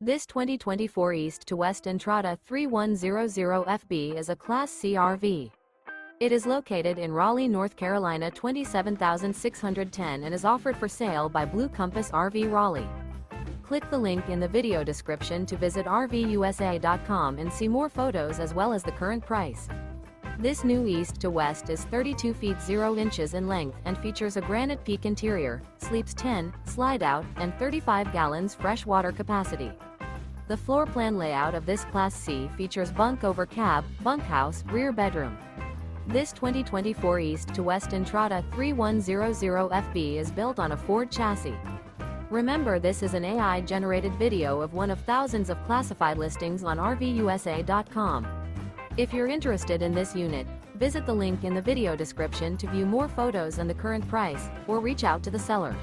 This 2024 East to West Entrada 3100FB is a Class C RV. It is located in Raleigh, North Carolina 27610 and is offered for sale by Blue Compass RV Raleigh. Click the link in the video description to visit RVUSA.com and see more photos as well as the current price. This new East to West is 32 feet 0 inches in length and features a Granite Peak interior, sleeps 10, Slideout, and 35 gallons fresh water capacity. The floor plan layout of this Class C features Bunk Over Cab, Bunkhouse, rear bedroom. This 2024 East to West Entrada 3100FB is built on a Ford chassis. Remember, this is an AI-generated video of one of thousands of classified listings on RVUSA.com. If you're interested in this unit, visit the link in the video description to view more photos and the current price, or reach out to the seller.